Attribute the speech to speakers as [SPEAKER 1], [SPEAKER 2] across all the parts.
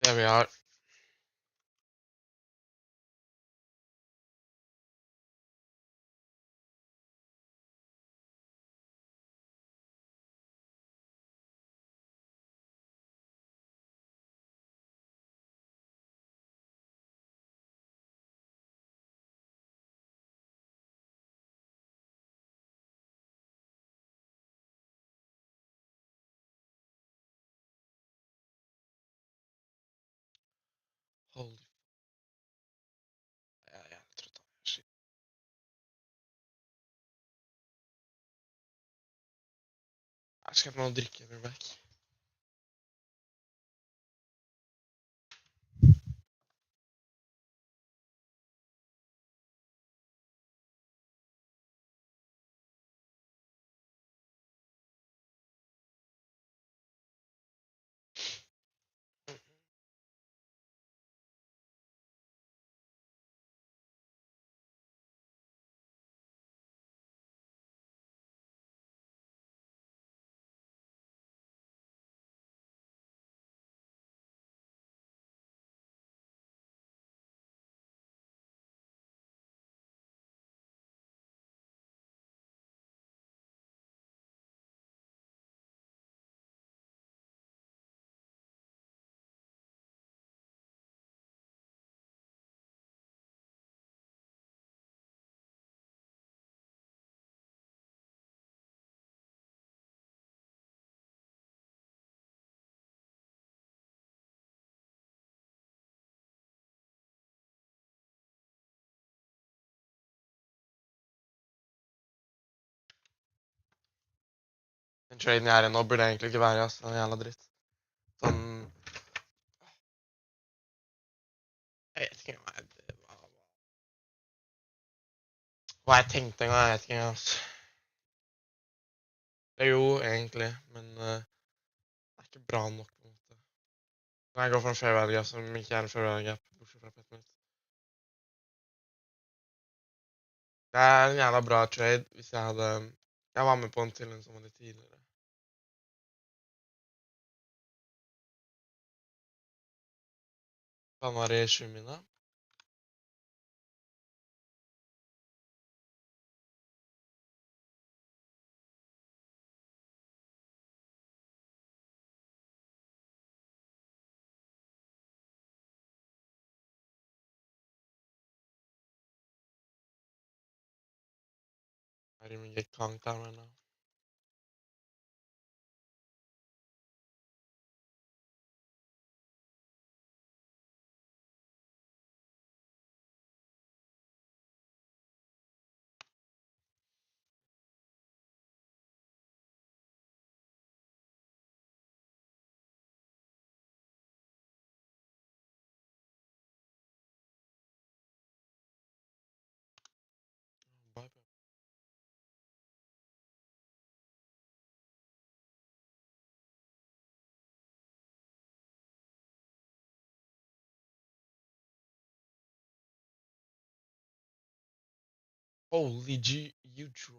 [SPEAKER 1] There we are. Holy. Jeg er jævlig trøtt av det. Shit. Jeg skal ha noe å drikke. Jeg blir back. Den traden jeg er i nå, burde jeg egentlig ikke være i, ass. Den er jævla dritt. Sånn... Jeg vet ikke hva jeg tenkte engang. Jeg vet ikke engang, ass. Det er jo egentlig, men det er ikke bra nok på en måte. Når jeg går for en fair value gap som ikke er en fair value gap, bortsett fra på 1 minutt. Det er en jævla bra trade hvis jeg hadde... Jeg var med på en til en som var litt tidligere. Han var i 7 mine. I didn't even get conked out right now. Bye bye. Holy G, you draw.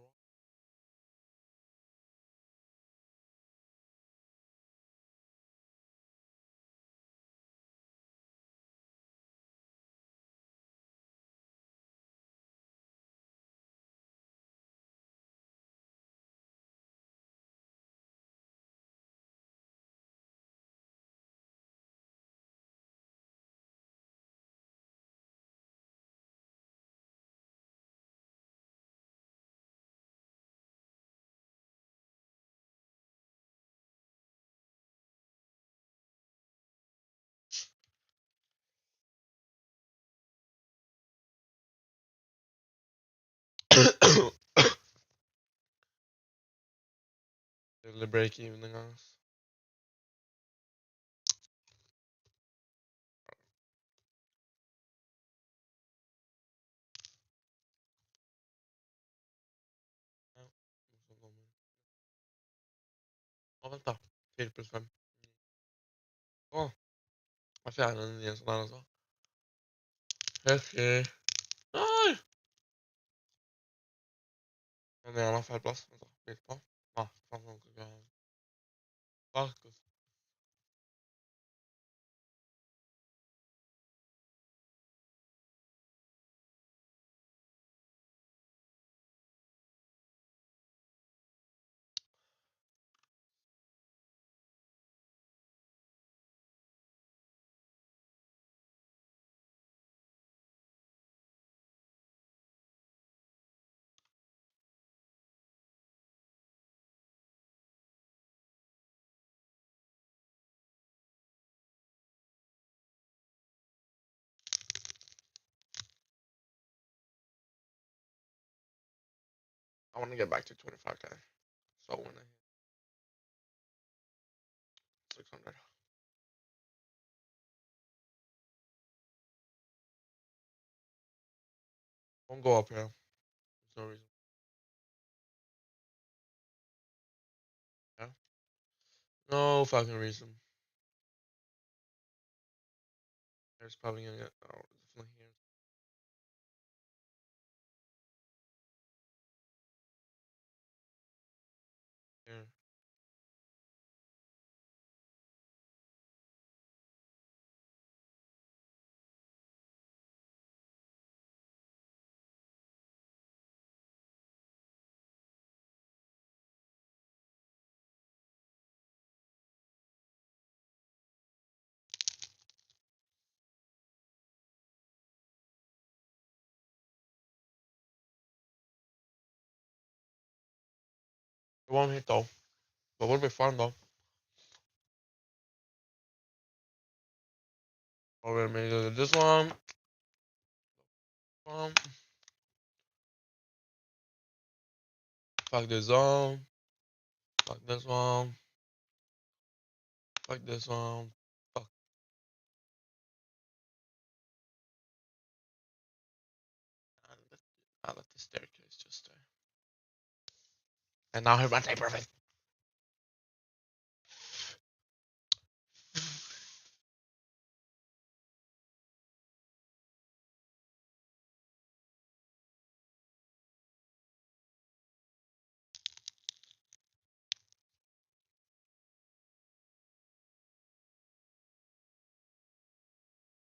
[SPEAKER 1] Eller break even en gang, ass. Ja, så kommer. Å, vent da. 4 pluss 5. Å, jeg fjerner den igjen sånn her, altså. Heftig. Nei! Men jeg har feil plass. Vent da, litt på. Ah, faen, nå kan jeg... Fuck, ass. I want to get back to 25K. So when I hit 600. Won't go up here. There's no reason. Yeah. No fucking reason. There's probably gonna get. Oh, definitely here. Here. It won't hit though. But would be fun though. Oh, wait a minute. This one. Fuck this one. Fuck this one. Fuck this one. Fuck. I'll let the staircase just stay. And now here's my tape perfect.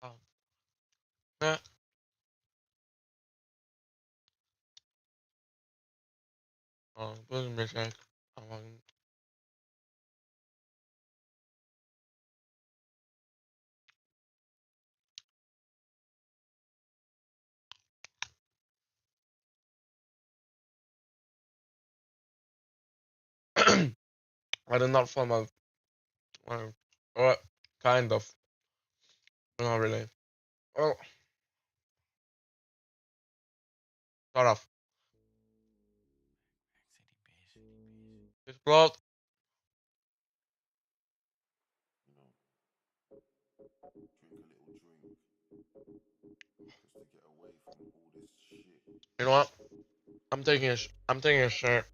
[SPEAKER 1] Oh. Yeah. Oh, this is a mistake. I'm fucking I did not follow my kind of, but not really. Oh, start off. It's blocked. You know what? I'm taking a shirt.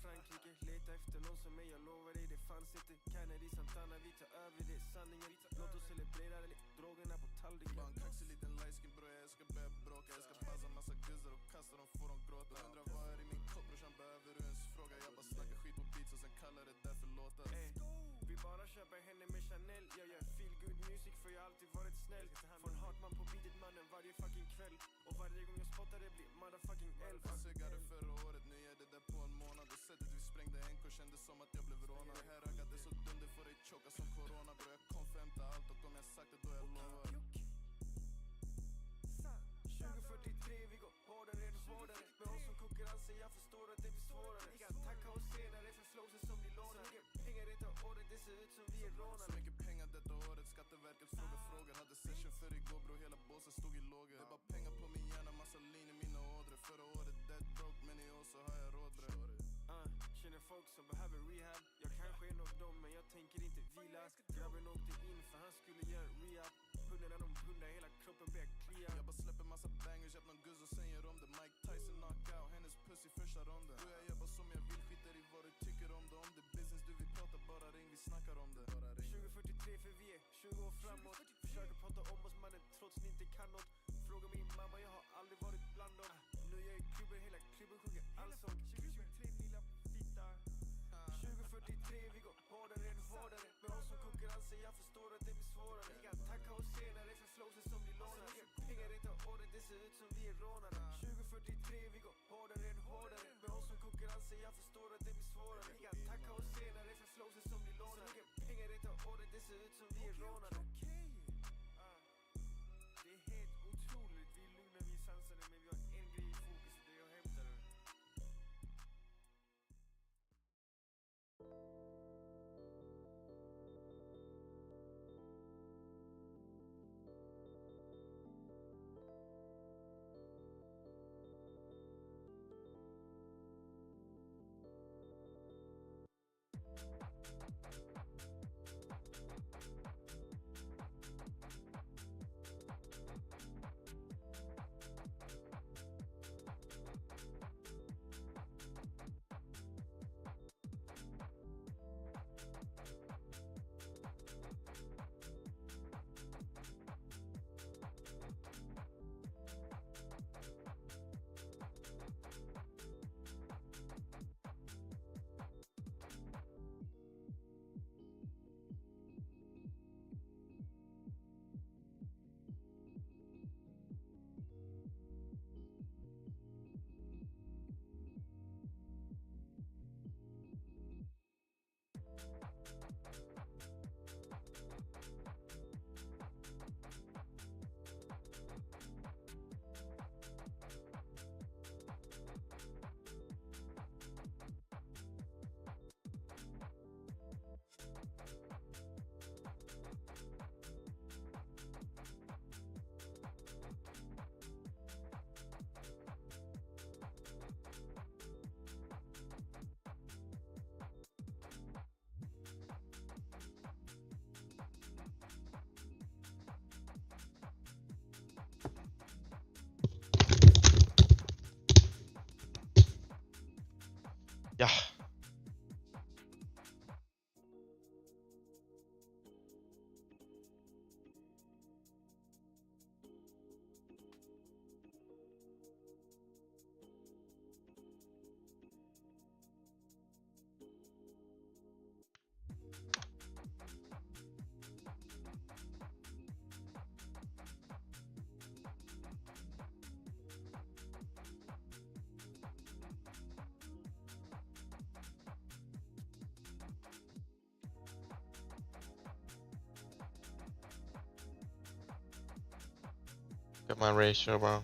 [SPEAKER 2] Frankrike, leta efter någon som är, jag lovar dig det fanns inte. Kennedy, Santana, vi tar över, det är sanningen. Låt oss celebrera drogerna på tallriken. Bara en kaxig liten lightskin bror, jag ska börja bråka. Jag ska bazza massa guzzar och kasta dem, får dem gråta. Undrar vad är i min kopp brorsan, behöver du ens fråga? Jag bara snackar skit på beats och sen kallar det därför låtar. Vi bara köper henne med Chanel. Jag gör feel good music för jag alltid varit snäll. Från Hartman på beatet mannen varje fucking kväll. Och varje gång jag spottar det blir motherfucking elf. Jag segade förra året, nu är det där på en månad. Och sättet vi sprängde NK kändes som att jag blev rånad. Det här ögat är så dunder, får dig choka som corona. Bro jag kom för hämta allt och om jag sagt det då jag lovar. 2043 vi går hårdare än hårdare. Med oss som konkurrensen, jag förstår att det blir svårare. Vi kan tacka oss senare för flowsen som blir lånade. Så mycket pengar detta året, det ser ut som vi är rånade. Så mycket pengar detta året, Skatteverket frågar. Hade session för igår bro, hela båsen stod i lågor. Det är bara pengar på min hjärna, massa lin i mina ådror. Förra året dead broke, men i år så har jag råd bre. Känner folk som behöver rehab. Jag kanske är en av dem, men jag tänker inte vila. Grabben åkte in för han skulle göra rehab. Hundarna de pundar, hela kroppen börjar klia. Jag bara släpper massa bangers, köper någon guzz och sen gör om det. Mike Tyson knockout, hennes puss i första ronden. Då jag jobbar som jag vill, skiter i vad du tycker om det. Om det business du vill prata, bara ring, vi snackar om det. 2043 för vi är 20 år framåt. Försöker prata om oss mannen, trots ni inte kan något. Fråga min mamma, jag har aldrig varit bland dem. Nu är jag i klubben, hela klubben sjunger allsång. 2043 vi går hårdare än hårdare. Med oss som konkurrensen, jag förstår att det blir svårare. Vi kan tacka oss senare för flowsen som blir lånade. Pengar detta året, det ser ut som vi är rånade. 2043 vi går hårdare än hårdare. Med oss som konkurrensen, jag förstår att det blir svårare. Vi kan tacka oss senare för flowsen som blir lånade. Pengar detta året, det ser ut som vi är rånade. Det är helt otroligt, vi är lugna, vi är sansade. Men vi har en grej i fokus, det är att hämta den.
[SPEAKER 1] Ja. Get my ratio, bro.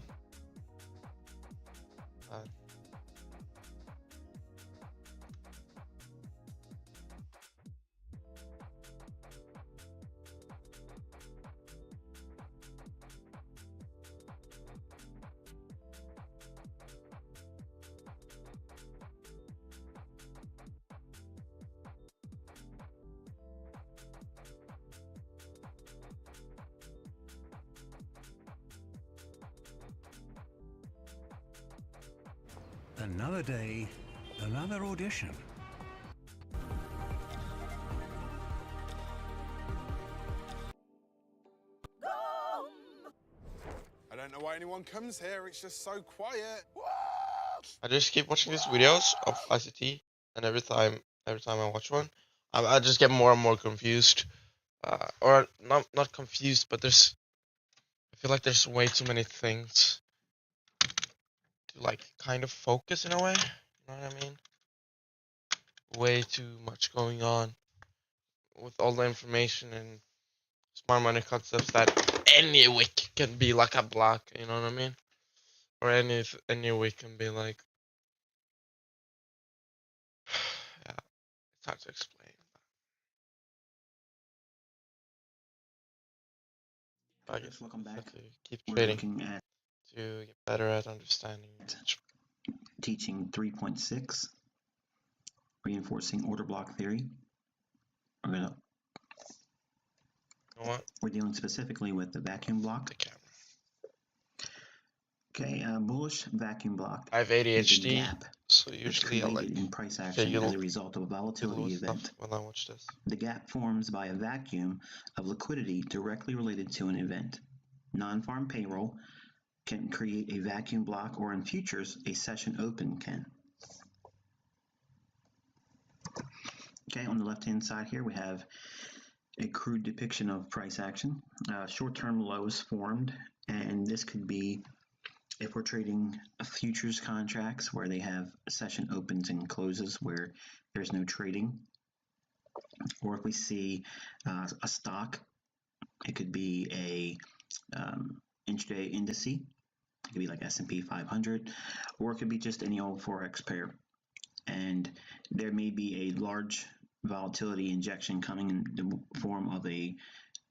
[SPEAKER 3] Another day, Another audition.
[SPEAKER 2] I don't know why anyone comes here, it's just so quiet. What?
[SPEAKER 1] I just keep watching these videos of ICT, and every time I watch one, I just get more and more confused. Or not confused, but I feel like there's way too many things to like kind of focus in a way. You know what I mean? Way too much going on with all the information and smart money concepts that any week can be like a block. You know what I mean? Or any week can be like, yeah, it's hard to explain. I guess
[SPEAKER 4] Welcome
[SPEAKER 1] I have
[SPEAKER 4] back.
[SPEAKER 1] to keep
[SPEAKER 4] We're
[SPEAKER 1] trading
[SPEAKER 4] looking at
[SPEAKER 1] to get better at understanding.
[SPEAKER 4] teaching 3.6, reinforcing order block theory. We're dealing specifically with the vacuum block.
[SPEAKER 1] The camera.
[SPEAKER 4] Okay, bullish vacuum block
[SPEAKER 1] I have
[SPEAKER 4] is a
[SPEAKER 1] ADHD,
[SPEAKER 4] gap
[SPEAKER 1] so
[SPEAKER 4] that's
[SPEAKER 1] usually I like
[SPEAKER 4] created in price action
[SPEAKER 1] fiddle
[SPEAKER 4] as a result of a volatility
[SPEAKER 1] with
[SPEAKER 4] event.
[SPEAKER 1] stuff when I watch this.
[SPEAKER 4] The gap forms by a vacuum of liquidity directly related to an event. Non-farm payroll can create a vacuum block, or in futures, a session open can. Okay, on the left-hand side here, we have a crude depiction of price action. Short-term lows formed, and this could be if we're trading futures contracts where they have session opens and closes where there's no trading, or if we see a stock, it could be a intraday indice, it could be like S&P 500, or it could be just any old Forex pair, and there may be a large volatility injection coming in the form of a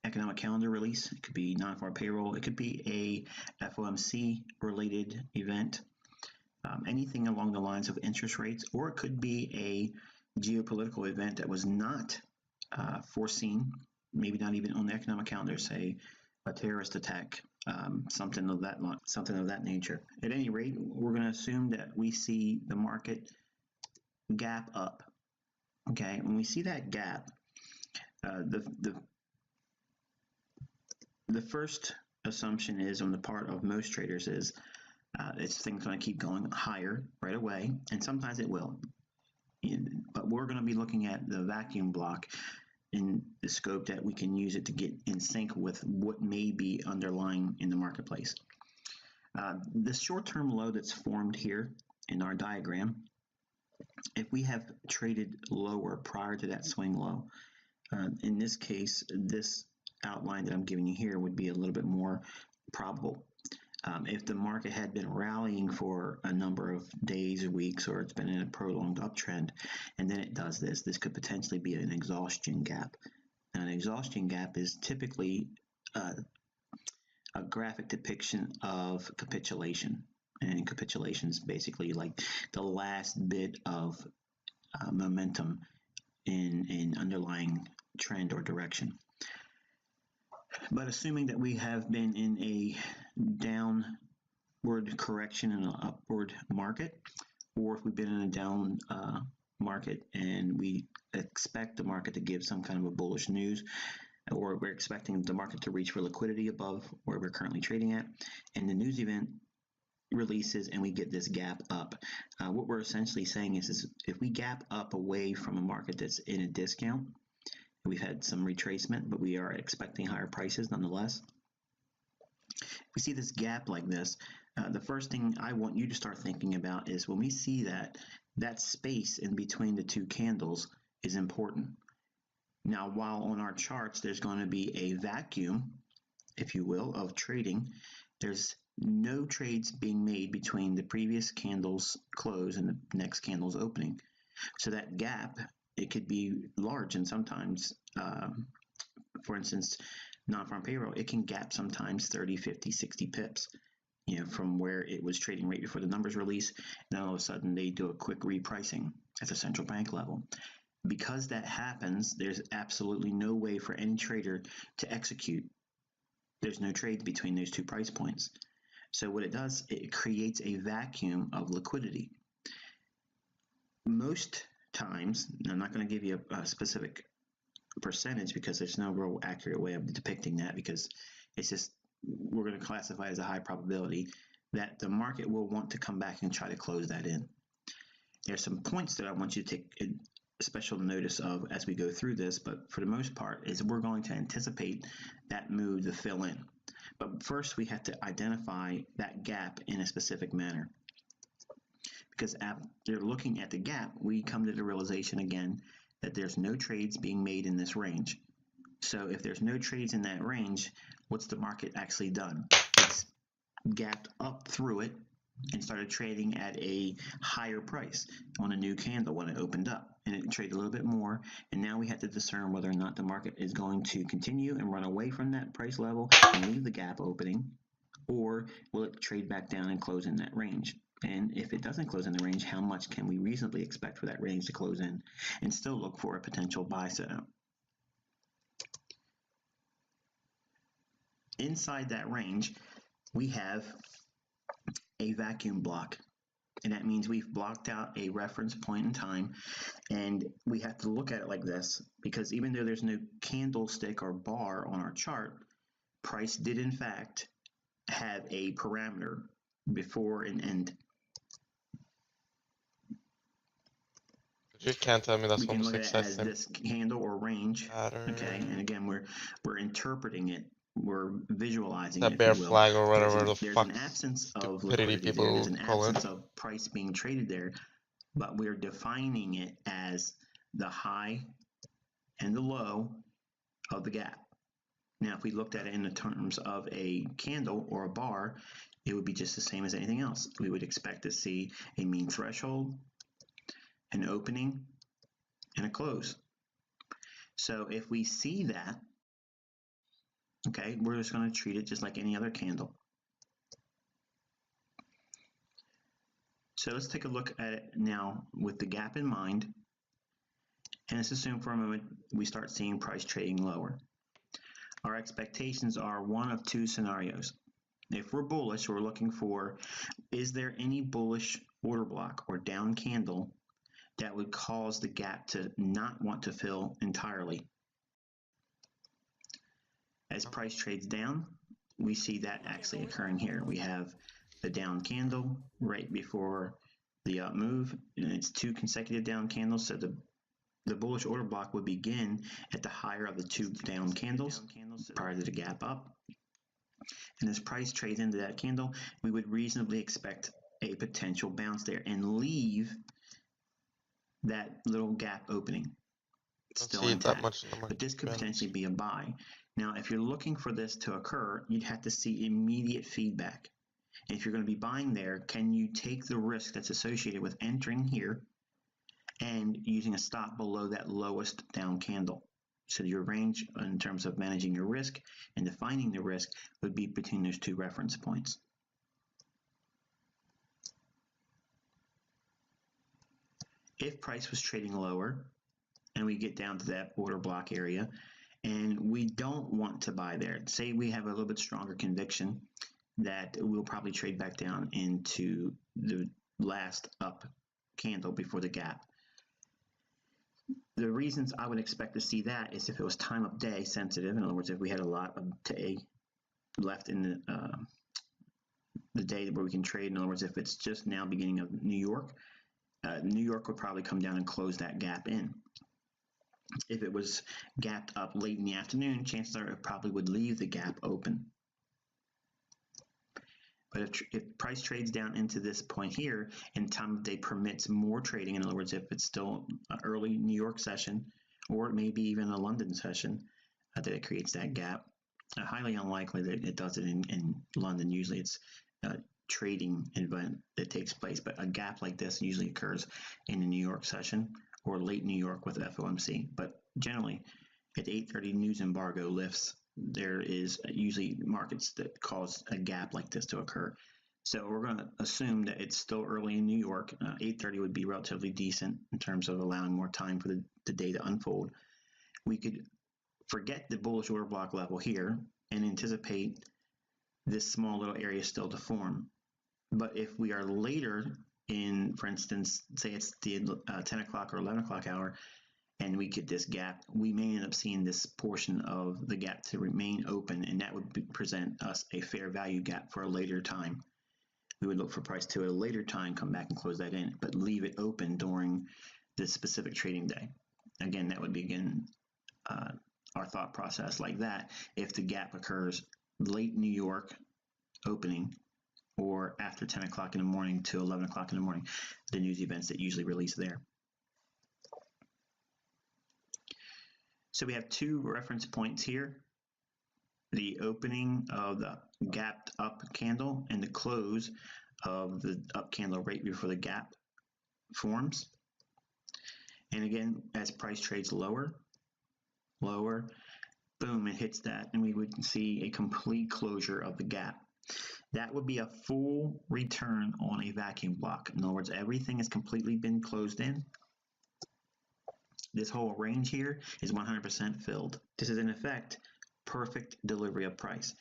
[SPEAKER 4] economic calendar release. It could be non-farm payroll. It could be a FOMC related event, anything along the lines of interest rates, or it could be a geopolitical event that was not foreseen, maybe not even on the economic calendar, say a terrorist attack, something of that nature. At any rate, we're going to assume that we see the market gap up. Okay, when we see that gap, the first assumption is on the part of most traders is this thing's going to keep going higher right away, and sometimes it will. But we're going to be looking at the vacuum block in the scope that we can use it to get in sync with what may be underlying in the marketplace. The short-term low that's formed here in our diagram, if we have traded lower prior to that swing low, in this case, this outline that I'm giving you here would be a little bit more probable. If the market had been rallying for a number of days or weeks, or it's been in a prolonged uptrend, and then it does this, this could potentially be an exhaustion gap. Now, an exhaustion gap is typically a graphic depiction of capitulation, and capitulation is basically like the last bit of momentum in underlying trend or direction. But assuming that we have been in a downward correction in an upward market, or if we've been in a down market and we expect the market to give some kind of a bullish news, or we're expecting the market to reach for liquidity above where we're currently trading at, and the news event releases and we get this gap up, what we're essentially saying is if we gap up away from a market that's in a discount, we've had some retracement, but we are expecting higher prices nonetheless. If we see this gap like this, the first thing I want you to start thinking about is when we see that space in between the two candles is important. Now, while on our charts there's going to be a vacuum, if you will, of trading, there's no trades being made between the previous candle's close and the next candle's opening. So that gap, it could be large, and sometimes, for instance, non-farm payroll, it can gap sometimes 30, 50, 60 pips, from where it was trading right before the numbers release, and then all of a sudden they do a quick repricing at the central bank level. Because that happens, there's absolutely no way for any trader to execute. There's no trades between those two price points. So what it does, it creates a vacuum of liquidity. most times, I'm not going to give you a specific percentage because there's no real accurate way of depicting that, because it's just, we're going to classify it as a high probability that the market will want to come back and try to close that in. There's some points that I want you to take special notice of as we go through this, but for the most part is we're going to anticipate that move to fill in. But first we have to identify that gap in a specific manner, because after looking at the gap, we come to the realization again that there's no trades being made in this range. So if there's no trades in that range, what's the market actually done? It's gapped up through it and started trading at a higher price on a new candle when it opened up, and it traded a little bit more, and now we have to discern whether or not the market is going to continue and run away from that price level and leave the gap opening, or will it trade back down and close in that range. And if it doesn't close in the range, how much can we reasonably expect for that range to close in, and still look for a potential buy setup. Inside that range, we have a vacuum block, and that means we've blocked out a reference point in time, and we have to look at it like this, because even though there's no candlestick or bar on our chart, price did in fact have a parameter before and end.
[SPEAKER 1] You can't tell me that's
[SPEAKER 4] We can
[SPEAKER 1] almost
[SPEAKER 4] look at it as
[SPEAKER 1] excessive.
[SPEAKER 4] this candle or range,
[SPEAKER 1] Pattern.
[SPEAKER 4] okay, and again we're interpreting it, we're visualizing
[SPEAKER 1] That
[SPEAKER 4] it,
[SPEAKER 1] bear
[SPEAKER 4] if you will.
[SPEAKER 1] flag or whatever
[SPEAKER 4] There's
[SPEAKER 1] the
[SPEAKER 4] an
[SPEAKER 1] fuck
[SPEAKER 4] absence of
[SPEAKER 1] stupidity
[SPEAKER 4] liquidity there. There's
[SPEAKER 1] people
[SPEAKER 4] an
[SPEAKER 1] call it.
[SPEAKER 4] absence of price being traded there, but we're defining it as the high and the low of the gap. Now, if we looked at it in the terms of a candle or a bar, it would be just the same as anything else. We would expect to see a mean threshold, an opening, and a close. So if we see that, okay, we're just going to treat it just like any other candle. So let's take a look at it now with the gap in mind, and let's assume for a moment we start seeing price trading lower. Our expectations are one of two scenarios. If we're bullish, we're looking for, is there any bullish order block or down candle that would cause the gap to not want to fill entirely? As price trades down, we see that actually occurring here. We have the down candle right before the up move, and it's two consecutive down candles, so the bullish order block would begin at the higher of the two down candles prior to the gap up. And as price trades into that candle, we would reasonably expect a potential bounce there and leave that little gap opening still intact. But this could potentially be a buy. Now, if you're looking for this to occur, you'd have to see immediate feedback. And if you're going to be buying there, can you take the risk that's associated with entering here and using a stop below that lowest down candle? So your range in terms of managing your risk and defining the risk would be between those two reference points. If price was trading lower and we get down to that order block area and we don't want to buy there, say we have a little bit stronger conviction that we'll probably trade back down into the last up candle before the gap. The reasons I would expect to see that is if it was time of day sensitive. In other words, if we had a lot of day left in the day where we can trade. In other words, if it's just now beginning of New York would probably come down and close that gap in. If it was gapped up late in the afternoon, chances are it probably would leave the gap open. But if price trades down into this point here and time of day permits more trading, in other words, if it's still an early New York session or maybe even a London session, that it creates that gap. Highly unlikely that it does it in London. Usually it's a trading event that takes place, but a gap like this usually occurs in the New York session or late New York with FOMC. But generally, at 8:30 news embargo lifts, there is usually markets that cause a gap like this to occur. So we're going to assume that it's still early in New York. 8:30 would be relatively decent in terms of allowing more time for the day to unfold. We could forget the bullish order block level here and anticipate this small little area still to form. But if we are later in, for instance, say it's the 10 o'clock or 11 o'clock hour, and we get this gap, we may end up seeing this portion of the gap to remain open, and that would present us a fair value gap for a later time. We would look for price to at a later time come back and close that in, but leave it open during this specific trading day. Again, that would begin our thought process like that if the gap occurs late New York opening or after 10 o'clock in the morning to 11 o'clock in the morning, the news events that usually release there. So we have two reference points here, the opening of the gapped up candle and the close of the up candle right before the gap forms. And again, as price trades lower, boom, it hits that, and we would see a complete closure of the gap. That would be a full return on a vacuum block. In other words, everything has completely been closed in. This whole range here is 100% filled. This is in effect perfect delivery of price.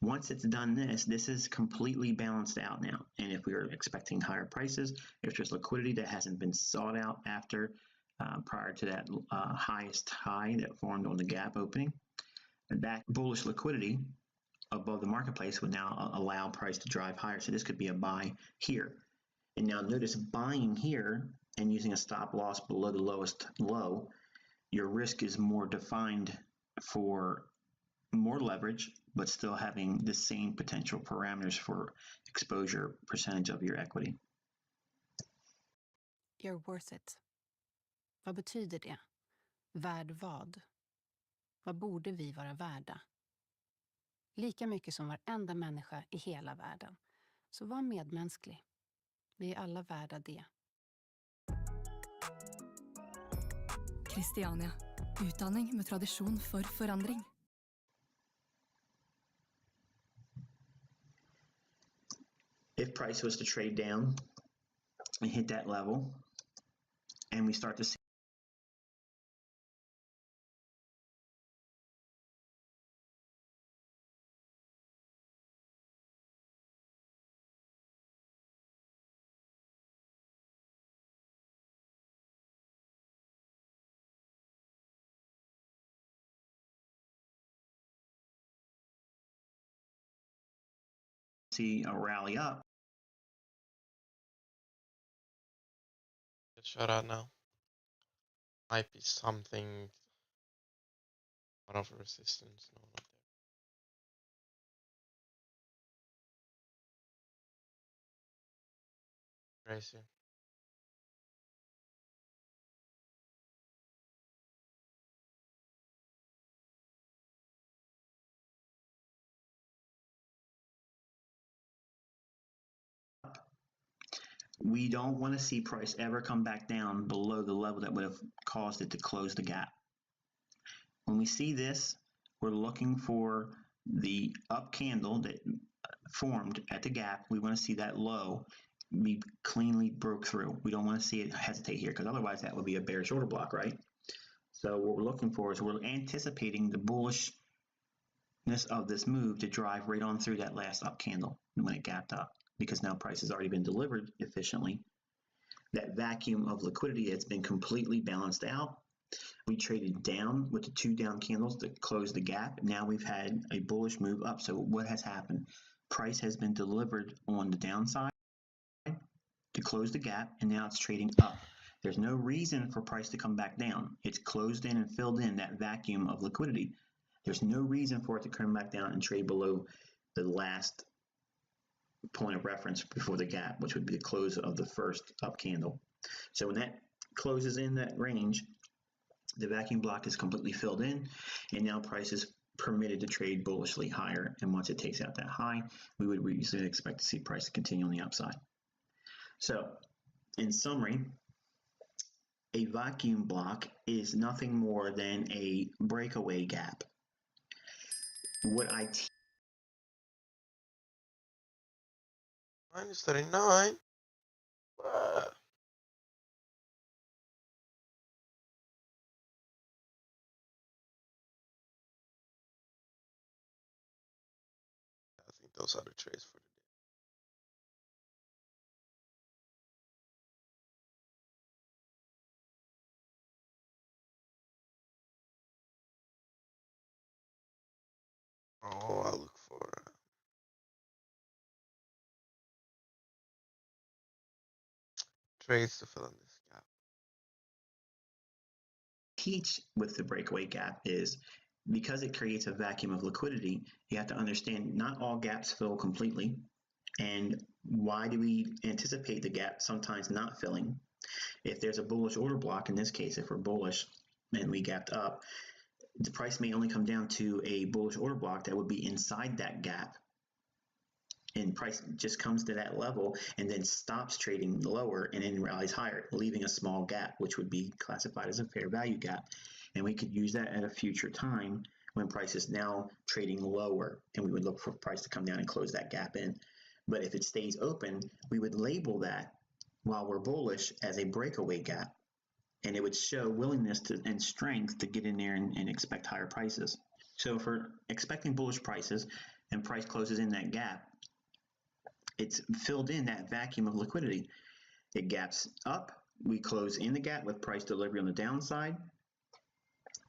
[SPEAKER 4] Once it's done this is completely balanced out now. And if we are expecting higher prices, if there's liquidity that hasn't been sought out after prior to that highest high that formed on the gap opening, that bullish liquidity above the marketplace would now allow price to drive higher. So this could be a buy here. And now notice buying here and using a stop loss below the lowest low, your risk is more defined for more leverage, but still having the same potential parameters for exposure percentage of your equity.
[SPEAKER 3] You're worth it. Vad betyder det? Värd vad? Vad borde vi vara värda? Lika mycket som varenda människa i hela världen. Så var medmänsklig. Vi är alla värda det.
[SPEAKER 5] Christiania. Utdanning med tradisjon for forandring.
[SPEAKER 4] If price was to trade down and hit that level, and we start to see a rally up,
[SPEAKER 1] Get shut out now. Might be something out of resistance. No, not there. Crazy.
[SPEAKER 4] we don't want to see price ever come back down below the level that would have caused it to close the gap. When we see this, we're looking for the up candle that formed at the gap. We want to see that low be cleanly broke through. We don't want to see it hesitate here, because otherwise that would be a bearish order block, right? So what we're looking for is we're anticipating the bullishness of this move to drive right on through that last up candle when it gapped up, because now price has already been delivered efficiently. That vacuum of liquidity has been completely balanced out. We traded down with the two down candles that closed the gap. Now we've had a bullish move up. So what has happened? Price has been delivered on the downside to close the gap, and now it's trading up. There's no reason for price to come back down. It's closed in and filled in that vacuum of liquidity. There's no reason for it to come back down and trade below the last point of reference before the gap, which would be the close of the first up candle. So when that closes in that range, the vacuum block is completely filled in, and now price is permitted to trade bullishly higher. And once it takes out that high, we would usually expect to see price continue on the upside. So in summary, a vacuum block is nothing more than a breakaway gap. What I
[SPEAKER 1] -39. Bruh. I think those are the trades for today. trades to fill in this gap?
[SPEAKER 4] Teach with the breakaway gap is because it creates a vacuum of liquidity, you have to understand not all gaps fill completely. And why do we anticipate the gap sometimes not filling? If there's a bullish order block, in this case, if we're bullish and we gapped up, the price may only come down to a bullish order block that would be inside that gap. And price just comes to that level and then stops trading lower and then rallies higher, leaving a small gap, which would be classified as a fair value gap. And we could use that at a future time when price is now trading lower, and we would look for price to come down and close that gap in. But if it stays open, we would label that while we're bullish as a breakaway gap, and it would show willingness and strength to get in there and expect higher prices. So if we're expecting bullish prices and price closes in that gap, it's filled in that vacuum of liquidity. It gaps up, we close in the gap with price delivery on the downside.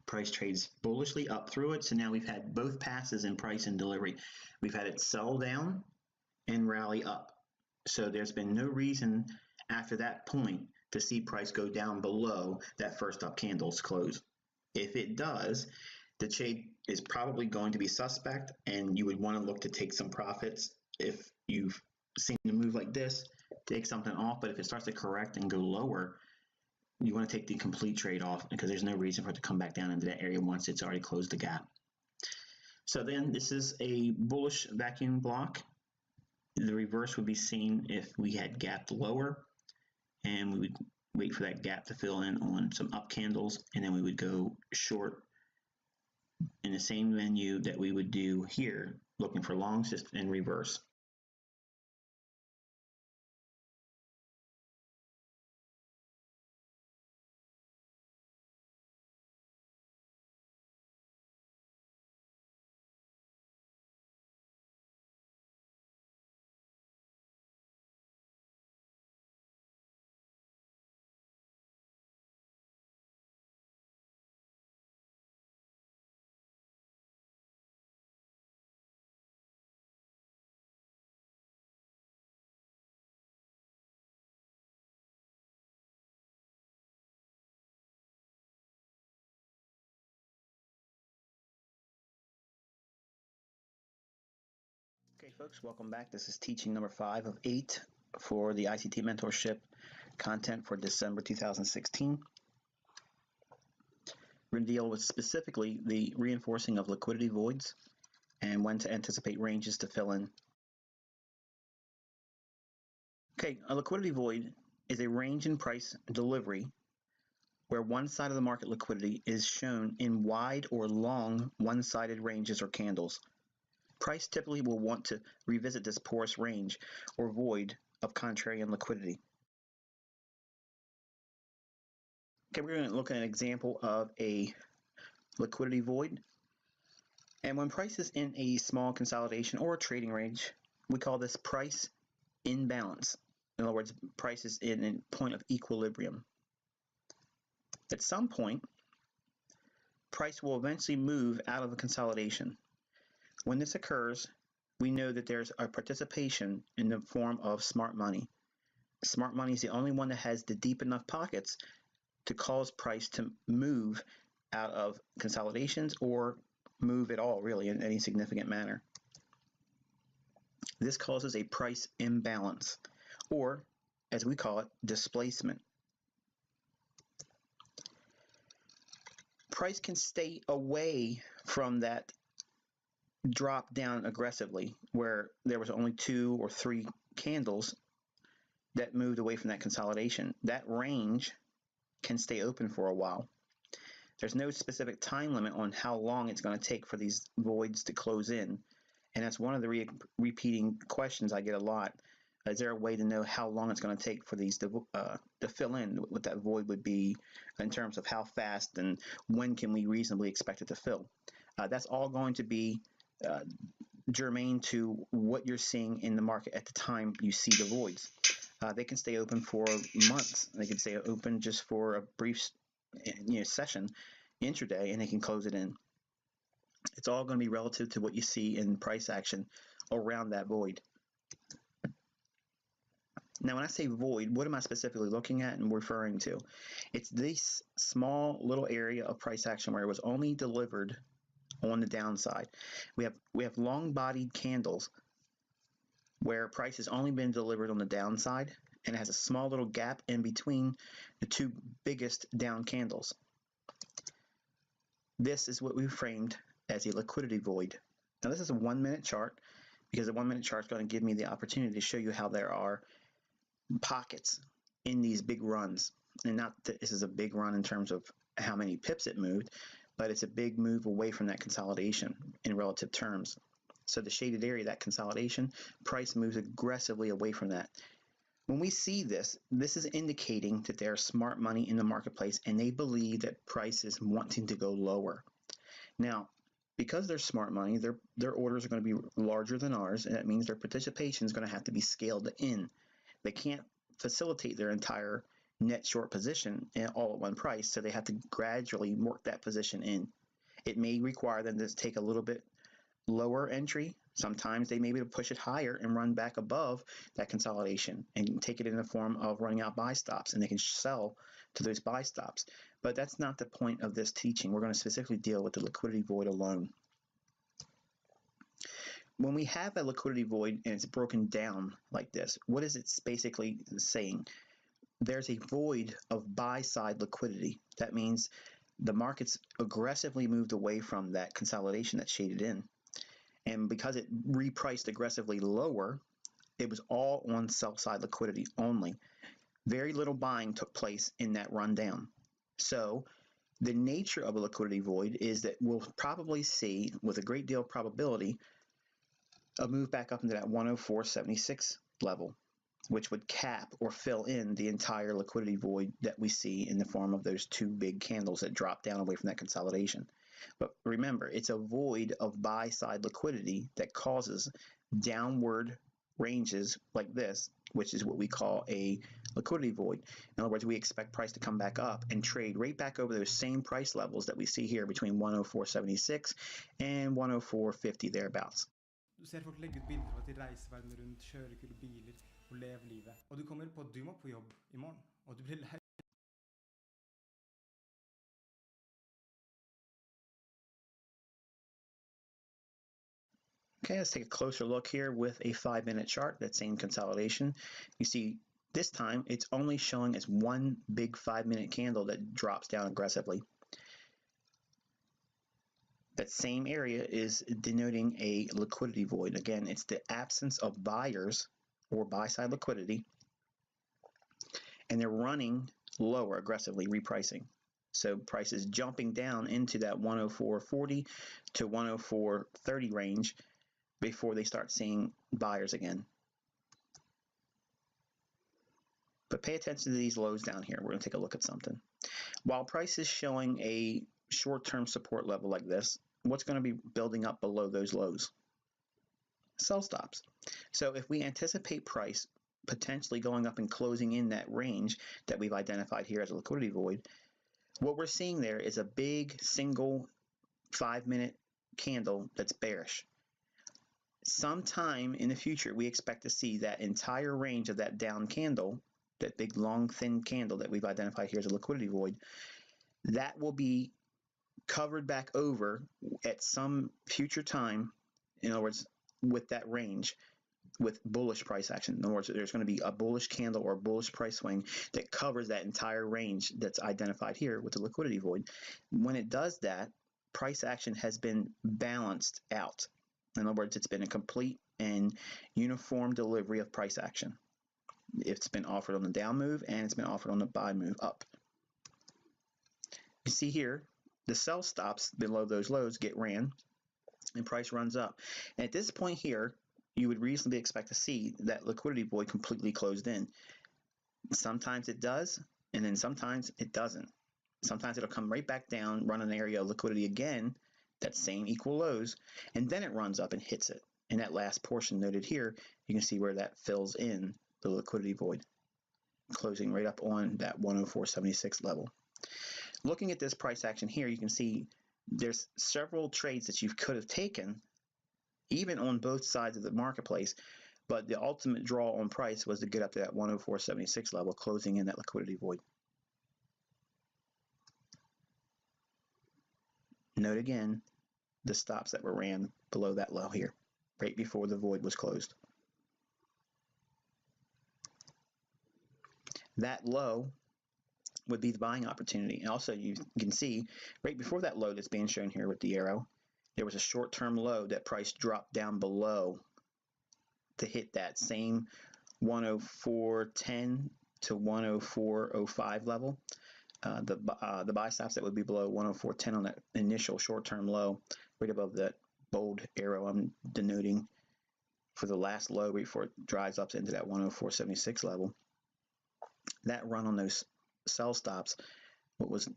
[SPEAKER 4] Price trades bullishly up through it, so now we've had both passes in price and delivery. We've had it sell down and rally up. So there's been no reason after that point to see price go down below that first up candle's close. If it does, the trade is probably going to be suspect, and you would want to look to take some profits. If you've seen a move like this, take something off, but if it starts to correct and go lower, you want to take the complete trade off because there's no reason for it to come back down into that area once it's already closed the gap. So then this is a bullish vacuum block. The reverse would be seen if we had gapped lower, and we would wait for that gap to fill in on some up candles, and then we would go short in the same menu that we would do here, looking for longs just in reverse. Okay, folks, welcome back. This is teaching number 5 of 8 for the ICT mentorship content for December 2016. We're going to deal with specifically the reinforcing of liquidity voids and when to anticipate ranges to fill in. Okay, a liquidity void is a range in price delivery where one side of the market liquidity is shown in wide or long one-sided ranges or candles. Price typically will want to revisit this porous range or void of contrarian liquidity. Okay, we're going to look at an example of a liquidity void. And when price is in a small consolidation or a trading range, we call this price imbalance. In other words, price is in a point of equilibrium. At some point, price will eventually move out of the consolidation. When this occurs, we know that there's a participation in the form of smart money. Smart money is the only one that has the deep enough pockets to cause price to move out of consolidations or move at all, really, in any significant manner. This causes a price imbalance, or as we call it, displacement. Price can stay away from that drop down aggressively where there was only 2 or 3 candles that moved away from that consolidation. That range can stay open for a while. There's no specific time limit on how long it's going to take for these voids to close in, and that's one of the repeating questions I get a lot. Is there a way to know how long it's going to take for these to fill in what that void would be in terms of how fast and when can we reasonably expect it to fill? That's all going to be germane to what you're seeing in the market at the time you see the voids. They can stay open for months. They can stay open just for a brief session intraday, and they can close it in. It's all going to be relative to what you see in price action around that void. Now, when I say void, what am I specifically looking at and referring to? It's this small little area of price action where it was only delivered on the downside. We have long-bodied candles where price has only been delivered on the downside, and it has a small little gap in between the two biggest down candles. This is what we framed as a liquidity void. Now, this is a 1-minute chart, because the 1-minute chart is going to give me the opportunity to show you how there are pockets in these big runs. And not that this is a big run in terms of how many pips it moved, but it's a big move away from that consolidation in relative terms. So the shaded area, that consolidation, price moves aggressively away from that. When we see this, this is indicating that there's smart money in the marketplace and they believe that price is wanting to go lower. Now, because they're smart money, their orders are going to be larger than ours, and that means their participation is going to have to be scaled in. They can't facilitate their entire net short position all at one price, so they have to gradually work that position in. It may require them to take a little bit lower entry. Sometimes they may be able to push it higher and run back above that consolidation and take it in the form of running out buy stops, and they can sell to those buy stops. But that's not the point of this teaching. We're going to specifically deal with the liquidity void alone. When we have a liquidity void and it's broken down like this, what is it basically saying? There's a void of buy-side liquidity. That means the market's aggressively moved away from that consolidation that's shaded in. And because it repriced aggressively lower, it was all on sell-side liquidity only. Very little buying took place in that rundown. So the nature of a liquidity void is that we'll probably see, with a great deal of probability, a move back up into that 104.76 level, which would cap or fill in the entire liquidity void that we see in the form of those two big candles that drop down away from that consolidation. But remember, it's a void of buy-side liquidity that causes downward ranges like this, which is what we call a liquidity void. In other words, we expect price to come back up and trade right back over those same price levels that we see here between 104.76 and 104.50 thereabouts.
[SPEAKER 2] Du ser folk legge ut bilder av at de reiser verden rundt, kjører kule biler og lever livet. Og du kommer på at du må på jobb I morgen, og du blir lei.
[SPEAKER 4] Okay, let's take a closer look here with a 5-minute chart, that same consolidation. You see, this time it's only showing as one big 5-minute candle that drops down aggressively. That same area is denoting a liquidity void. Again, it's the absence of buyers or buy-side liquidity, and they're running lower aggressively, repricing. So price is jumping down into that 104.40 to 104.30 range before they start seeing buyers again. But pay attention to these lows down here. We're going to take a look at something. While price is showing a short-term support level like this, what's going to be building up below those lows? Sell stops. So if we anticipate price potentially going up and closing in that range that we've identified here as a liquidity void, what we're seeing there is a big single 5-minute candle that's bearish. Sometime in the future, we expect to see that entire range of that down candle, that big long thin candle that we've identified here as a liquidity void, that will be covered back over at some future time, in other words, with that range, with bullish price action. In other words, there's going to be a bullish candle or a bullish price swing that covers that entire range that's identified here with the liquidity void. When it does that, price action has been balanced out. In other words, it's been a complete and uniform delivery of price action. It's been offered on the down move and it's been offered on the buy move up. You see here, the sell stops below those lows get ran and price runs up. And at this point here, you would reasonably expect to see that liquidity void completely closed in. Sometimes it does, and then sometimes it doesn't. Sometimes it'll come right back down, run an area of liquidity again, that same equal lows, and then it runs up and hits it. In that last portion noted here, you can see where that fills in the liquidity void, closing right up on that 104.76 level. Looking at this price action here, you can see there's several trades that you could have taken, even on both sides of the marketplace, but the ultimate draw on price was to get up to that 104.76 level, closing in that liquidity void. Note again the stops that were ran below that low here, right before the void was closed. That low would be the buying opportunity. And also you can see right before that low that's being shown here with the arrow, there was a short-term low that price dropped down below to hit that same 104.10 to 104.05 level. The buy stops that would be below 104.10 on that initial short-term low, right above that bold arrow I'm denoting for the last low before it drives up into that 104.76 level. That run on those sell stops, what was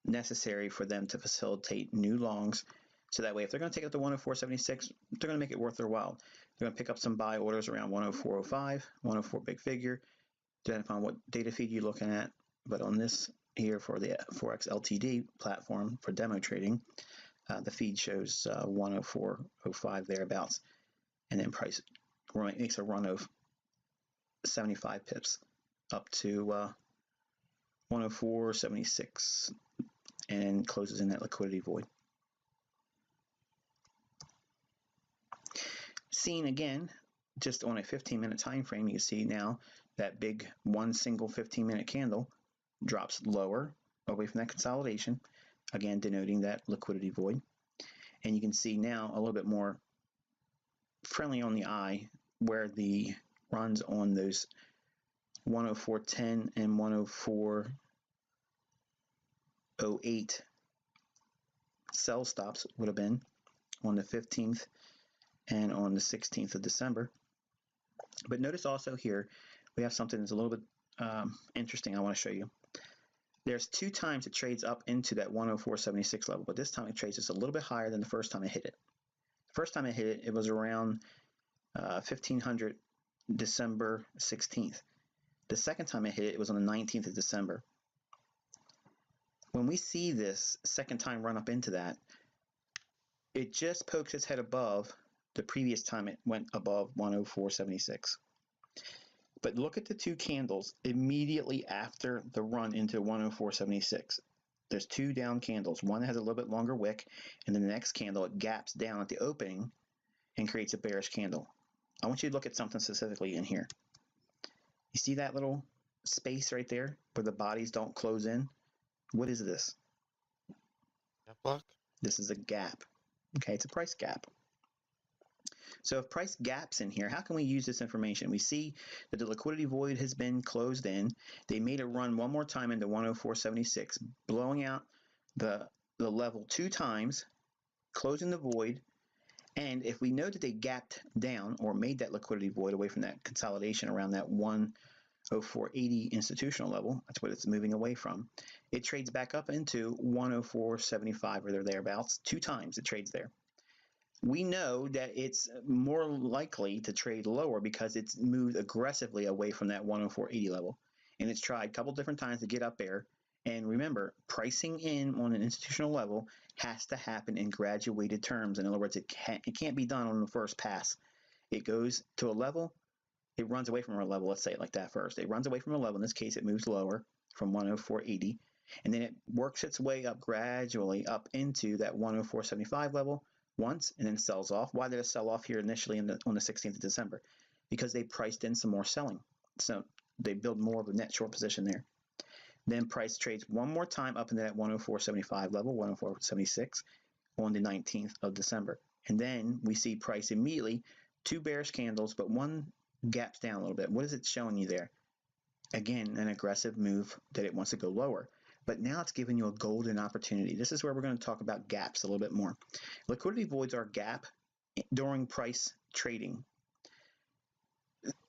[SPEAKER 4] necessary for them to facilitate new longs, so that way if they're going to take it up to 104.76, they're going to make it worth their while. They're going to pick up some buy orders around 104.05, 104 big figure, depending upon what data feed you're looking at. But on this here for the Forex LTD platform for demo trading, the feed shows 104.05 thereabouts, and then price makes a run of 75 pips up to 104.76 and closes in that liquidity void. Seen again just on a 15-minute time frame, you can see now that big one single 15-minute candle drops lower away from that consolidation, again denoting that liquidity void. And you can see now a little bit more friendly on the eye where the runs on those 104.10 and 104.08 sell stops would have been on the 15th and on the 16th of December. But notice also here we have something that's a little bit interesting I want to show you. There's two times it trades up into that 104.76 level, but this time it trades just a little bit higher than the first time it hit it. The first time it hit it, it was around 1500 December 16th. The second time it hit it, it was on the 19th of December. When we see this second time run up into that, it just pokes its head above the previous time it went above 104.76. But look at the two candles immediately after the run into 104.76. There's two down candles. One has a little bit longer wick, and then the next candle, it gaps down at the opening and creates a bearish candle. I want you to look at something specifically in here. You see that little space right there where the bodies don't close in? What is this?
[SPEAKER 1] Gap block?
[SPEAKER 4] This is a gap. Okay, it's a price gap. So if price gaps in here, how can we use this information? We see that the liquidity void has been closed in. They made a run one more time into 104.76, blowing out the level two times, closing the void. And if we know that they gapped down or made that liquidity void away from that consolidation around that 104.80 institutional level, that's what it's moving away from, it trades back up into 104.75 or thereabouts. Two times it trades there. We know that it's more likely to trade lower because it's moved aggressively away from that 104.80 level. And it's tried a couple different times to get up there. And remember, pricing in on an institutional level has to happen in graduated terms. In other words, it can't be done on the first pass. It goes to a level, it runs away from a level, let's say it like that first. It runs away from a level, in this case it moves lower from 104.80, and then it works its way up gradually up into that 104.75 level once, and then sells off. Why did it sell off here initially on the 16th of December? Because they priced in some more selling. So they build more of a net short position there. Then price trades one more time up into that 104.75 level, 104.76 on the 19th of December. And then we see price immediately, two bearish candles, but one gaps down a little bit. What is it showing you there? Again, an aggressive move that it wants to go lower. But now it's giving you a golden opportunity. This is where we're going to talk about gaps a little bit more. Liquidity voids are a gap during price trading,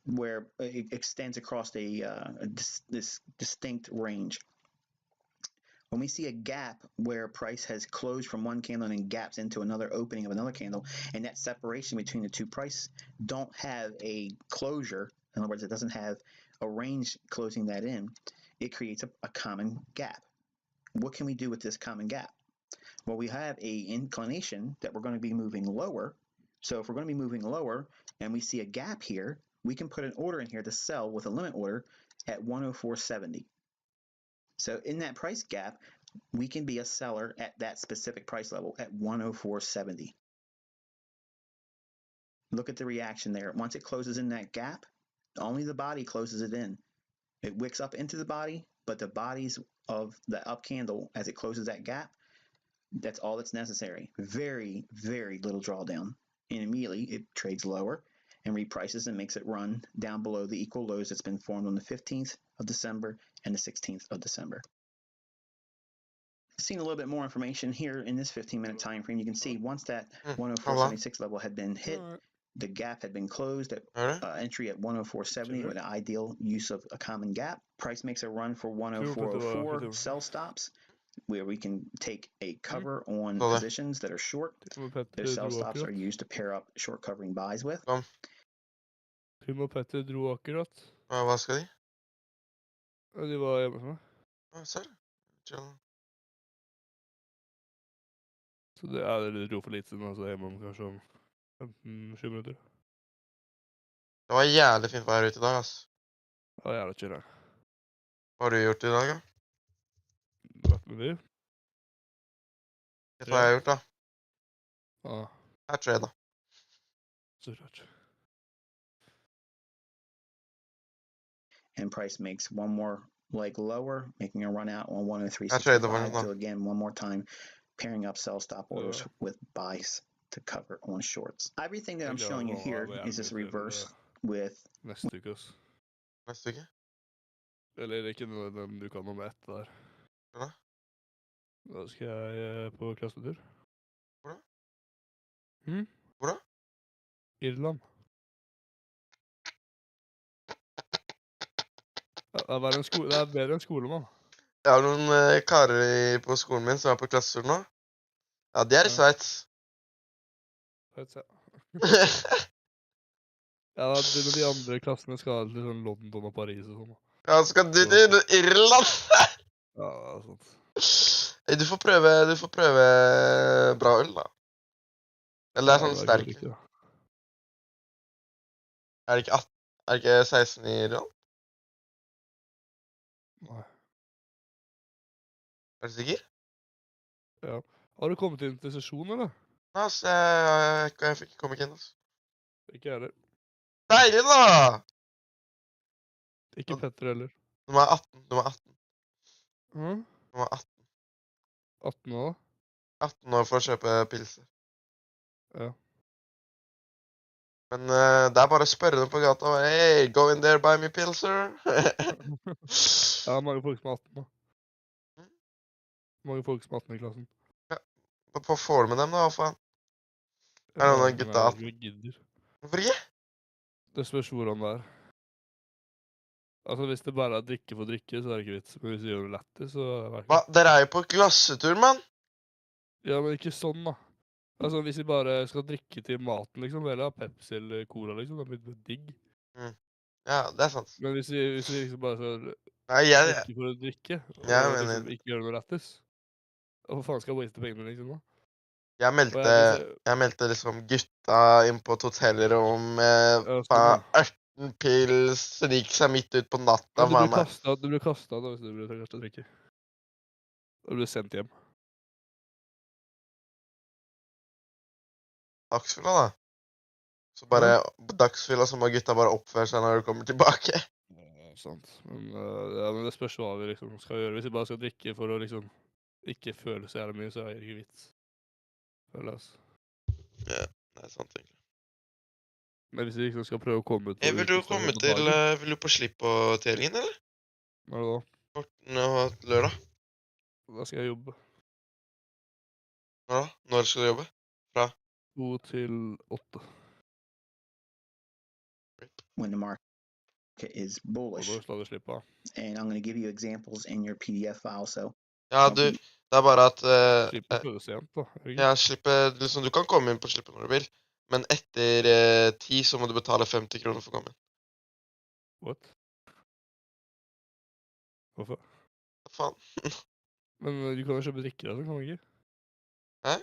[SPEAKER 4] where it extends across this distinct range. When we see a gap where price has closed from one candle and then gaps into another opening of another candle, and that separation between the two prices don't have a closure, in other words, it doesn't have a range closing that in, it creates a common gap. What can we do with this common gap? Well, we have an inclination that we're going to be moving lower So if we're going to be moving lower and we see a gap here, we can put an order in here to sell with a limit order at 104.70. So in that price gap, we can be a seller at that specific price level at 104.70. Look at the reaction there. Once it closes in that gap, only the body closes it in. It wicks up into the body, but the bodies of the up candle as it closes that gap, that's all that's necessary. Very, very little drawdown. And immediately it trades lower and reprices and makes it run down below the equal lows that's been formed on the 15th of December and the 16th of December. Seeing a little bit more information here in this 15-minute time frame, you can see once that 104.76 level had been hit, the gap had been closed at entry at 104.70 with an ideal use of a common gap. Price makes a run for 104.04 sell stops, where we can take a cover on positions that are short. Those sell stops are used to pair up short covering buys with.
[SPEAKER 6] Tim og Petter dro akkurat.
[SPEAKER 1] Hva skal de?
[SPEAKER 6] De var hjemme hos meg.
[SPEAKER 1] Serr? Chill.
[SPEAKER 6] Så de dro for litt siden, altså hjemme om kanskje om 15-20 minutter.
[SPEAKER 1] Det var jævlig fint vær ute i dag, ass.
[SPEAKER 6] Ja, jævla chill her.
[SPEAKER 1] Hva har du gjort i dag, da?
[SPEAKER 6] Vært med de?
[SPEAKER 1] Hva har jeg gjort, da?
[SPEAKER 6] Ja.
[SPEAKER 1] Jeg trader.
[SPEAKER 6] Så klart.
[SPEAKER 4] And price makes one more leg lower, making a run out on
[SPEAKER 1] I traded the one
[SPEAKER 4] 103.65. So again, one more time, pairing up sell stop orders with buys to cover on shorts. Everything that I'm showing you here is just reverse with
[SPEAKER 6] neste uke, ass.
[SPEAKER 1] Neste uke?
[SPEAKER 6] Eller ikke den du kan om ett der.
[SPEAKER 1] Hva da?
[SPEAKER 6] Da skal jeg på klassetur.
[SPEAKER 1] Hvor da?
[SPEAKER 6] Hm?
[SPEAKER 1] Hvor da?
[SPEAKER 6] Irland. Det er bedre enn skole, mann.
[SPEAKER 1] Jeg har noen karer på skolen min som er på klassetur nå. Ja, de er i Sveits.
[SPEAKER 6] Sveits, ja. Ja, de andre klassene skal til sånn London og Paris og sånn.
[SPEAKER 1] Ja, skal du til Irland?
[SPEAKER 6] Ja, det er sant.
[SPEAKER 1] Du får prøve bra øl, da. Eller det er sånn sterk. Er det ikke 16 i Irland?
[SPEAKER 6] Nei.
[SPEAKER 1] Er du sikker?
[SPEAKER 6] Ja. Har du kommet inn til sesjon, eller?
[SPEAKER 1] Nei, altså, jeg kom ikke inn, altså.
[SPEAKER 6] Ikke jeg heller.
[SPEAKER 1] Deilig, da!
[SPEAKER 6] Ikke Petter heller.
[SPEAKER 1] Nummer 18. Nummer 18.
[SPEAKER 6] 18 år, da?
[SPEAKER 1] 18 år for å kjøpe pilser.
[SPEAKER 6] Ja.
[SPEAKER 1] Men det er bare å spørre dem på gata. Hey, go in there, buy me pilser.
[SPEAKER 6] Ja, mange folk som er 18 da. Mange folk som er 18 i klassen.
[SPEAKER 1] Ja, hva får du med dem da, hva faen? Er det noen gutta 18? Hvorfor ikke?
[SPEAKER 6] Det spørs hvordan det er. Altså, hvis det bare er drikke for drikke, så er det ikke vits. Men hvis du gjør det lettere, så er det ikke.
[SPEAKER 1] Hva? Dere er jo på klassetur, mann!
[SPEAKER 6] Ja, men ikke sånn, da. Altså, hvis vi bare skal drikke til maten, liksom, eller Pepsi eller Cola, liksom, da blir det digg.
[SPEAKER 1] Ja, det er sant.
[SPEAKER 6] Men hvis vi liksom bare skal drikke for å drikke, og liksom ikke gjøre noe lettest, og for faen skal jeg waste pengene, liksom, da?
[SPEAKER 1] Jeg meldte liksom gutta inn på et hotellrom med 18 pils, så de gikk seg midt ut på natta.
[SPEAKER 6] Du blir kastet da, hvis du blir kastet å drikke. Og du blir sendt hjem.
[SPEAKER 1] Dagsfylla, da. Så bare dagsfylla så må gutta bare oppføre seg når du kommer tilbake.
[SPEAKER 6] Ja, sant. Men det spørs hva vi liksom skal gjøre. Hvis vi bare skal drikke for å liksom ikke føle så jævlig mye, så er det ikke vits. Føler jeg, altså.
[SPEAKER 1] Ja, det er sant, egentlig.
[SPEAKER 6] Men hvis vi liksom skal prøve å komme ut...
[SPEAKER 1] Vil du på slipp på helgen, eller?
[SPEAKER 6] Hva er det da?
[SPEAKER 1] 14. og lørdag.
[SPEAKER 6] Da skal jeg jobbe.
[SPEAKER 1] Hva da? Når skal du jobbe? Fra?
[SPEAKER 6] 2 til 8.
[SPEAKER 4] When the market is bullish. And I'm going to give you examples in your PDF file, so...
[SPEAKER 1] Ja, det er bare at...
[SPEAKER 6] Slipper før sent, da.
[SPEAKER 1] Ja, liksom, du kan komme inn på slippet når du vil, men etter 10 så må du betale 50 kroner for å komme inn.
[SPEAKER 6] What? Hvorfor?
[SPEAKER 1] Hva faen?
[SPEAKER 6] Men du kan jo kjøpe drikker, altså, kan du ikke?
[SPEAKER 1] Hæ?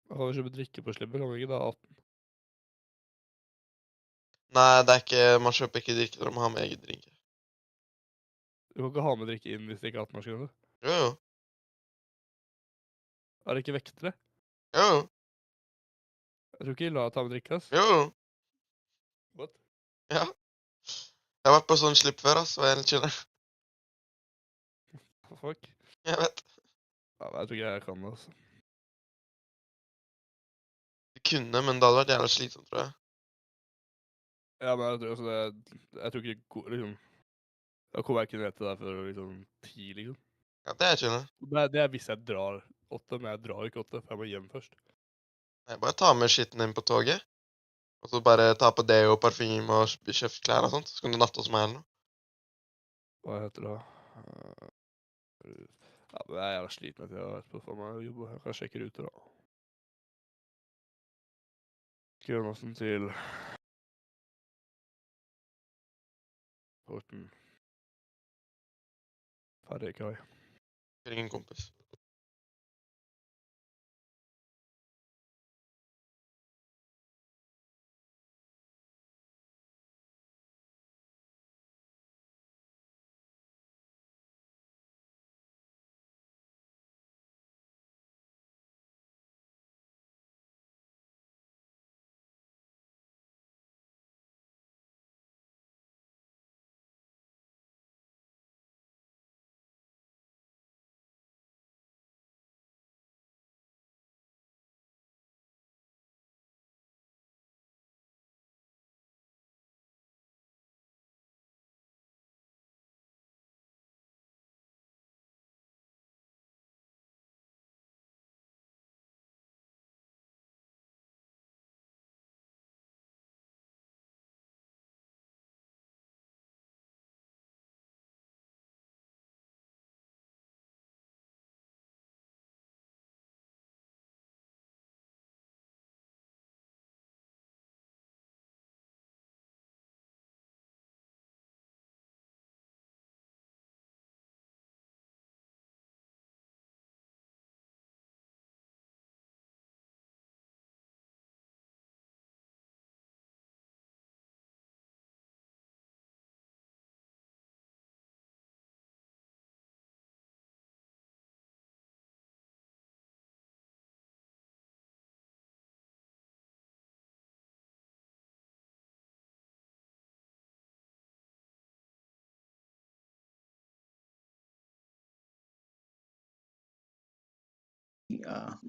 [SPEAKER 6] Du kan jo kjøpe drikker på slippet, kan du ikke? Det er 18.
[SPEAKER 1] Nei, det er ikke, man kjøper ikke drikke når man har med eget drink.
[SPEAKER 6] Du kan ikke ha med drikke inn hvis det ikke er 18-årsgrense.
[SPEAKER 1] Jo, jo.
[SPEAKER 6] Er det ikke vektere?
[SPEAKER 1] Jo, jo.
[SPEAKER 6] Jeg tror ikke de lar deg ta med drikke, ass.
[SPEAKER 1] Jo, jo.
[SPEAKER 6] What?
[SPEAKER 1] Ja. Jeg har vært på sånn slipp før, ass. Og jeg er litt chiller.
[SPEAKER 6] Fuck.
[SPEAKER 1] Jeg vet.
[SPEAKER 6] Ja, men jeg tror ikke jeg kan det, altså.
[SPEAKER 1] Du kunne, men det hadde vært jævla slitsomt, tror jeg.
[SPEAKER 6] Ja, men jeg tror også det... Jeg tror ikke det går, liksom... Da kommer jeg ikke ned til deg før liksom 10, liksom.
[SPEAKER 1] Ja, det er chiller.
[SPEAKER 6] Det er hvis jeg drar 8, men jeg drar ikke 8, for jeg må hjem først.
[SPEAKER 1] Jeg bare tar med skitten din på toget. Og så bare ta på deo, parfyme og kjøpt klær og sånt. Så kan du natte hos meg eller noe.
[SPEAKER 6] Hva heter det? Ja, men jeg er jævla sliten etter jeg har vært på for meg å jobbe. Jeg kan sjekke ruter, da. Grønåsen til Porten. Ferdig kai.
[SPEAKER 1] Ring en kompis.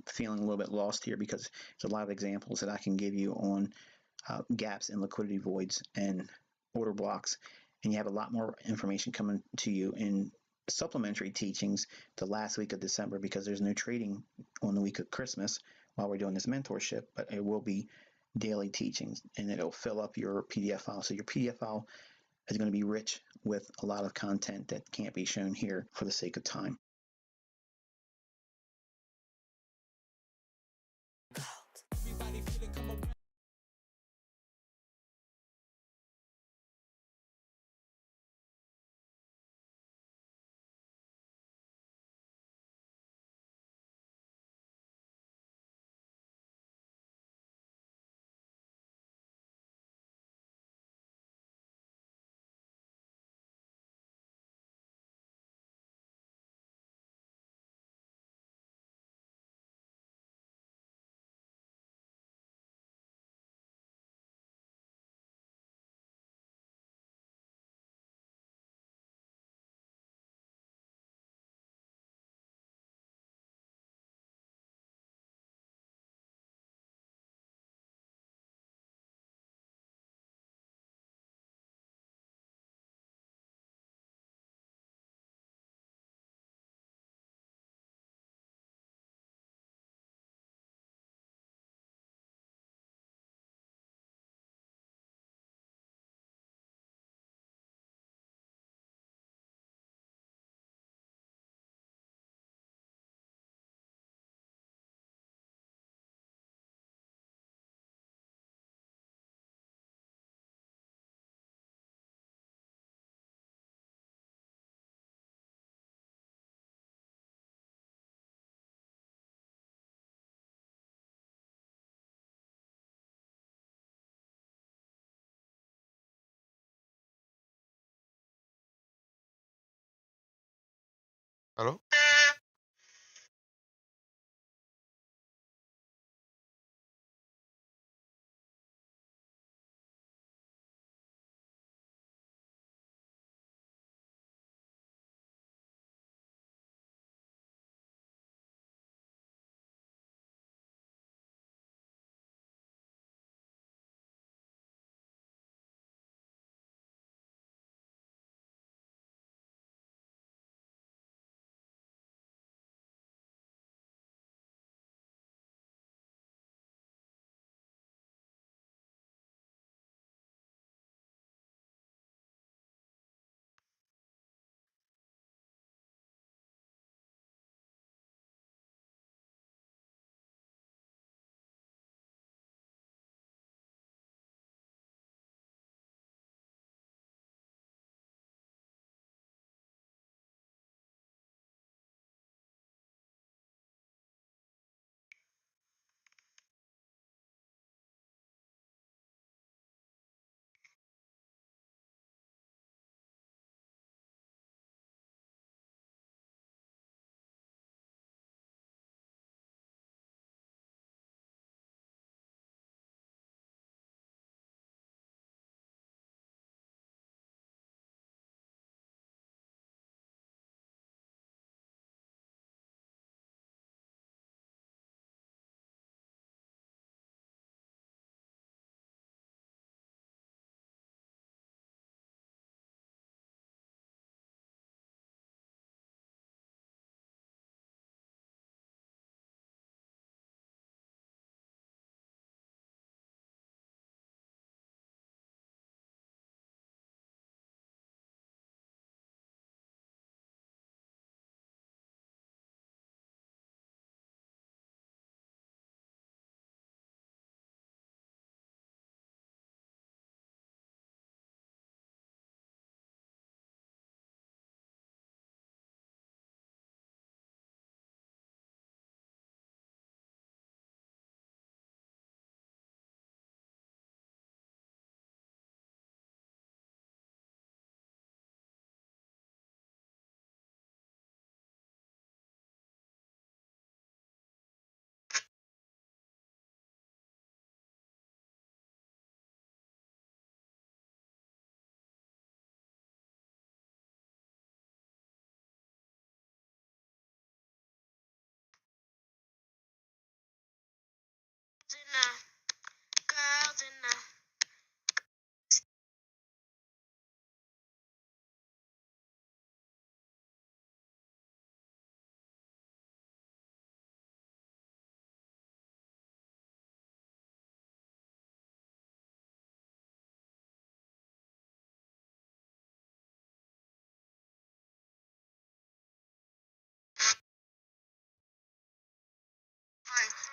[SPEAKER 4] Feeling a little bit lost here because there's a lot of examples that I can give you on gaps in liquidity voids and order blocks, and you have a lot more information coming to you in supplementary teachings the last week of December because there's no trading on the week of Christmas while we're doing this mentorship, but it will be daily teachings and it'll fill up your PDF file. So your PDF file is going to be rich with a lot of content that can't be shown here for the sake of time.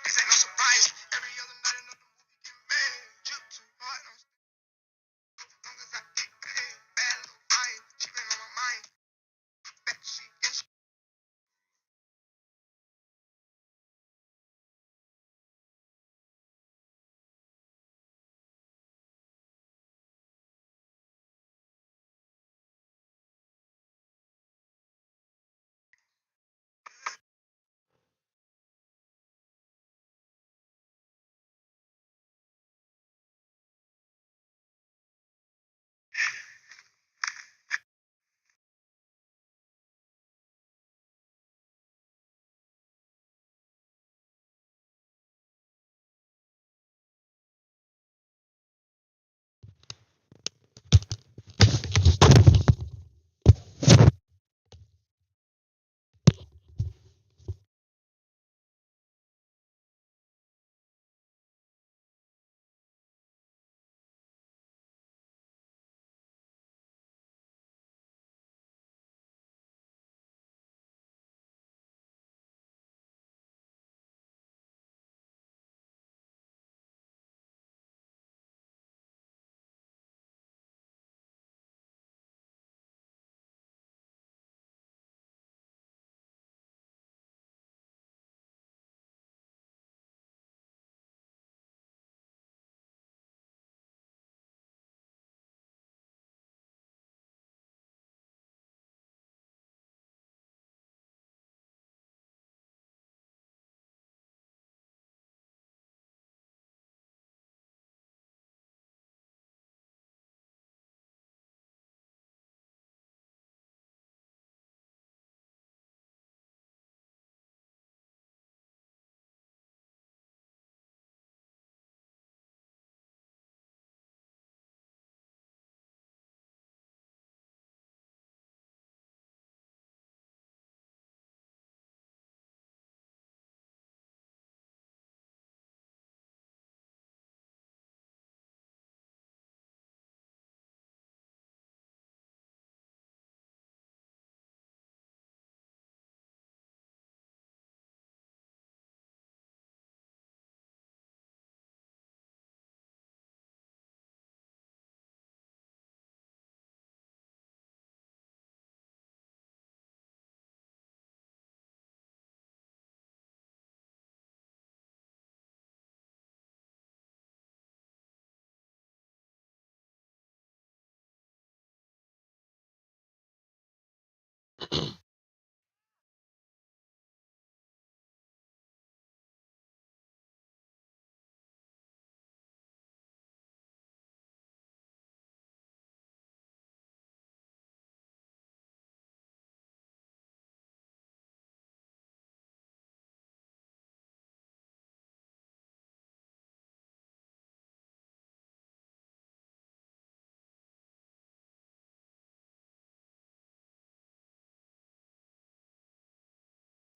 [SPEAKER 2] This ain't no surprise. Every other night another movie get made. Drip too hard, I'm still long as I get paid. Bad little fire, she been on my mind. Bet she gets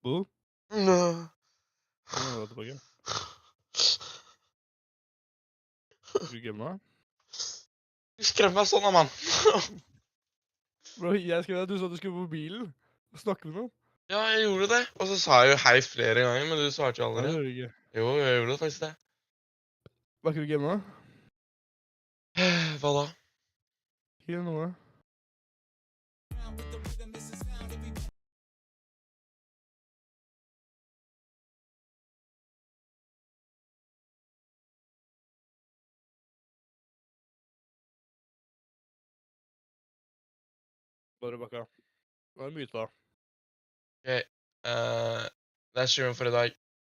[SPEAKER 6] Bo?
[SPEAKER 1] No.
[SPEAKER 6] Nå er jeg tilbake. Du gemma?
[SPEAKER 1] Du skremmer meg sånn, da, mann.
[SPEAKER 6] Bro, jeg skrev at du sa at du skulle på mobilen. Snakke med noen.
[SPEAKER 1] Ja, jeg gjorde det. Og så sa jeg jo hei flere ganger, men du svarte jo
[SPEAKER 6] Nei, det
[SPEAKER 1] aldri.
[SPEAKER 6] gjør du ikke.
[SPEAKER 1] Jo, jeg gjorde faktisk det.
[SPEAKER 6] Var ikke du gemma?
[SPEAKER 1] Hva da?
[SPEAKER 6] Ikke noe. Bare bakka. Det var mye da.
[SPEAKER 1] Ok. Det er streamen for i dag.